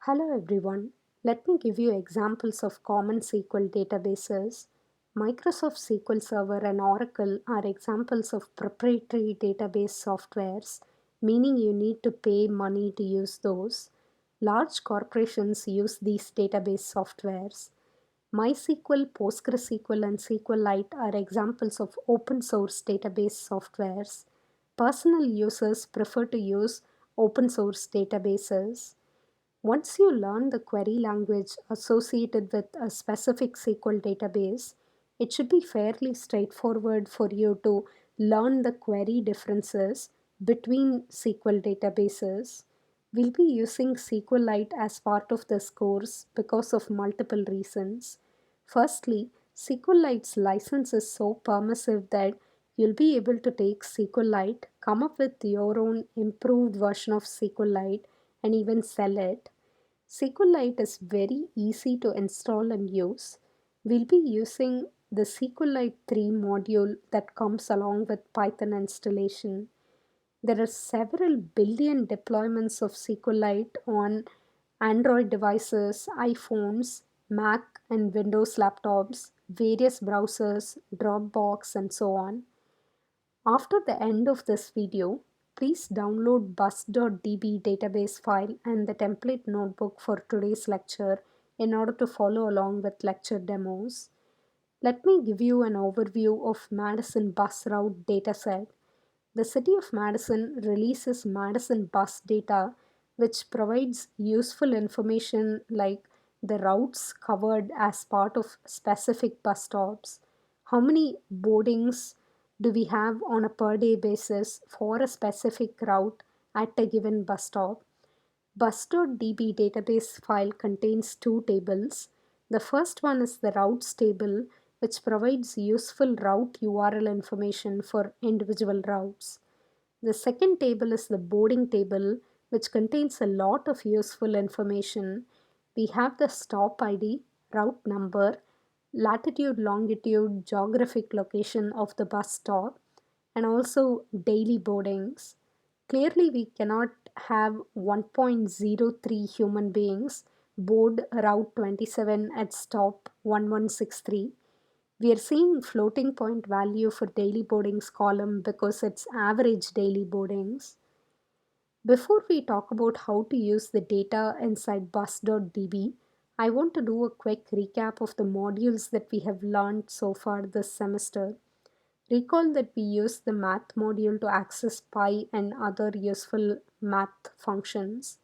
Hello everyone. Let me give you examples of common SQL databases. Microsoft SQL Server and Oracle are examples of proprietary database softwares, meaning you need to pay money to use those. Large corporations use these database softwares. MySQL, PostgreSQL, and SQLite are examples of open source database softwares. Personal users prefer to use open source databases. Once you learn the query language associated with a specific SQL database, it should be fairly straightforward for you to learn the query differences between SQL databases. We'll be using SQLite as part of this course because of multiple reasons. Firstly, SQLite's license is so permissive that you'll be able to take SQLite, come up with your own improved version of SQLite, and even sell it. SQLite is very easy to install and use. We'll be using the SQLite 3 module that comes along with Python installation. There are several billion deployments of SQLite on Android devices, iPhones, Mac, and Windows laptops, various browsers, Dropbox, and so on. After the end of this video, please download bus.db database file and the template notebook for today's lecture in order to follow along with lecture demos. Let me give you an overview of Madison bus route dataset. The city of Madison releases Madison bus data, which provides useful information like the routes covered as part of specific bus stops, how many boardings do we have on a per day basis for a specific route at a given bus stop. Bus.db database file contains two tables. The first one is the routes table, which provides useful route URL information for individual routes. The second table is the boarding table, which contains a lot of useful information. We have the stop ID, route number, latitude, longitude, geographic location of the bus stop, and also daily boardings. Clearly, we cannot have 1.03 human beings board Route 27 at stop 1163. We are seeing floating point value for daily boardings column because it's average daily boardings. Before we talk about how to use the data inside bus.db, I want to do a quick recap of the modules that we have learned so far this semester. Recall that we use the math module to access pi and other useful math functions.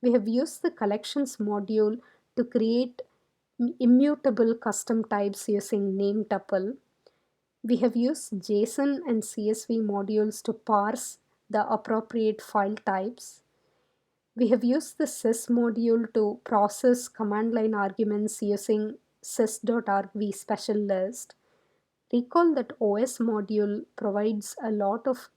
We have used the collections module to create immutable custom types using name tuple. We have used JSON and CSV modules to parse the appropriate file types. We have used the sys module to process command line arguments using sys.argv special list. Recall that OS module provides a lot of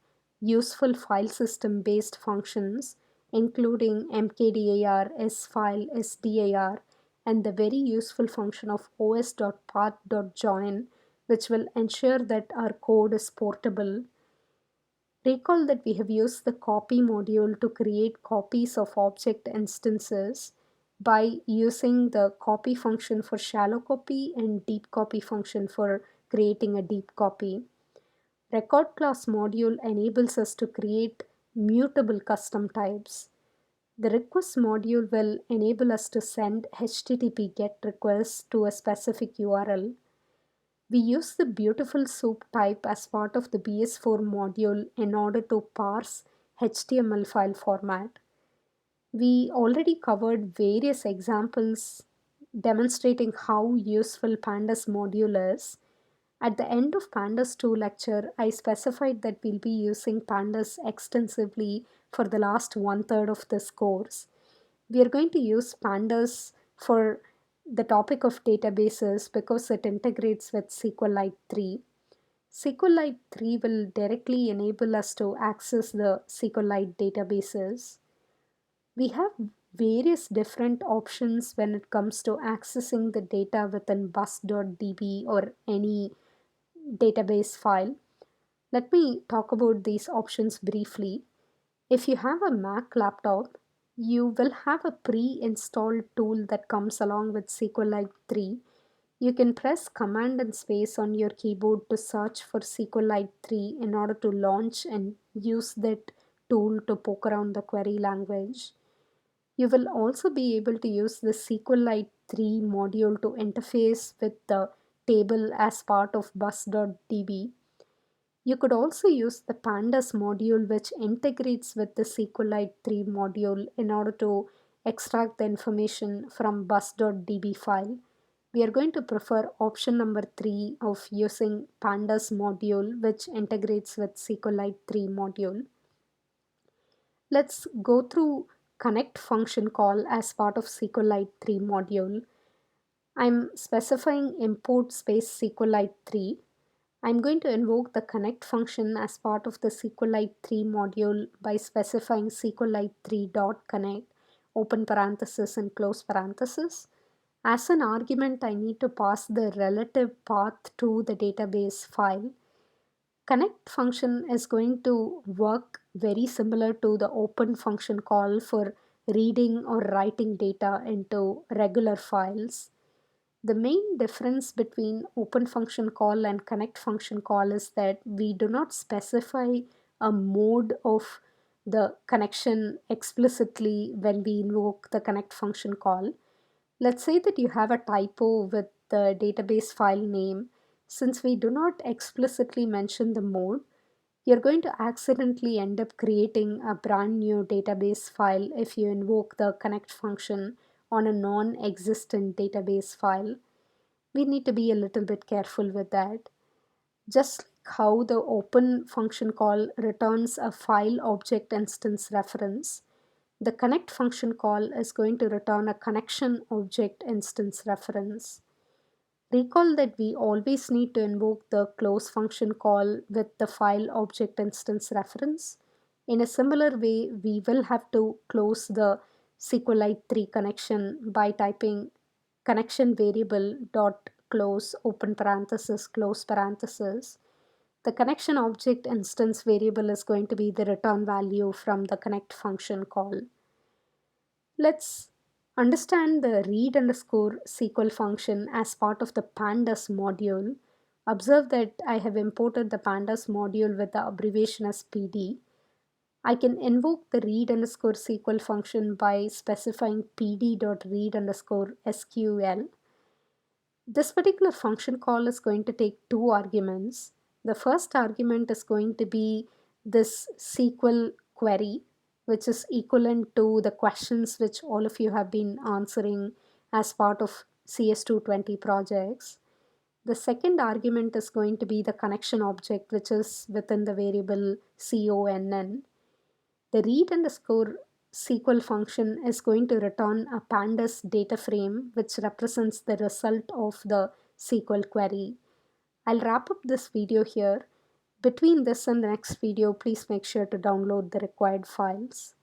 useful file system based functions, including mkdir, sfile, sdir, and the very useful function of os.path.join, which will ensure that our code is portable. Recall that we have used the copy module to create copies of object instances by using the copy function for shallow copy and deep copy function for creating a deep copy. Record class module enables us to create mutable custom types. The request module will enable us to send HTTP GET requests to a specific URL. We use the beautiful soup type as part of the BS4 module in order to parse HTML file format. We already covered various examples demonstrating how useful Pandas module is. At the end of Pandas 2 lecture, I specified that we'll be using Pandas extensively for the last one-third of this course. We are going to use Pandas for the topic of databases because it integrates with SQLite 3. SQLite 3 will directly enable us to access the SQLite databases. We have various different options when it comes to accessing the data within bus.db or any database file. Let me talk about these options briefly. If you have a Mac laptop, you will have a pre-installed tool that comes along with SQLite 3. You can press Command and Space on your keyboard to search for SQLite 3 in order to launch and use that tool to poke around the query language. You will also be able to use the SQLite 3 module to interface with the table as part of bus.db. You could also use the pandas module which integrates with the SQLite 3 module in order to extract the information from bus.db file. We are going to prefer option number 3 of using pandas module which integrates with SQLite 3 module. Let's go through connect function call as part of SQLite 3 module. I'm specifying import space SQLite 3. I'm going to invoke the connect function as part of the SQLite 3 module by specifying SQLite 3.connect, open parenthesis and close parenthesis. As an argument, I need to pass the relative path to the database file. Connect function is going to work very similar to the open function call for reading or writing data into regular files. The main difference between open function call and connect function call is that we do not specify a mode of the connection explicitly when we invoke the connect function call. Let's say that you have a typo with the database file name. Since we do not explicitly mention the mode, you're going to accidentally end up creating a brand new database file if you invoke the connect function on a non-existent database file. We need to be a little bit careful with that. Just like how the open function call returns a file object instance reference, the connect function call is going to return a connection object instance reference. Recall that we always need to invoke the close function call with the file object instance reference. In a similar way, we will have to close the SQLite 3 connection by typing connection variable dot close open parenthesis close parenthesis. The connection object instance variable is going to be the return value from the connect function call. Let's understand the read underscore SQL function as part of the pandas module. Observe that I have imported the pandas module with the abbreviation as PD. I can invoke the read underscore SQL function by specifying pd.read underscore SQL. This particular function call is going to take two arguments. The first argument is going to be this SQL query, which is equivalent to the questions which all of you have been answering as part of CS220 projects. The second argument is going to be the connection object, which is within the variable conn. The read underscore SQL function is going to return a pandas data frame which represents the result of the SQL query. I'll wrap up this video here. Between this and the next video, please make sure to download the required files.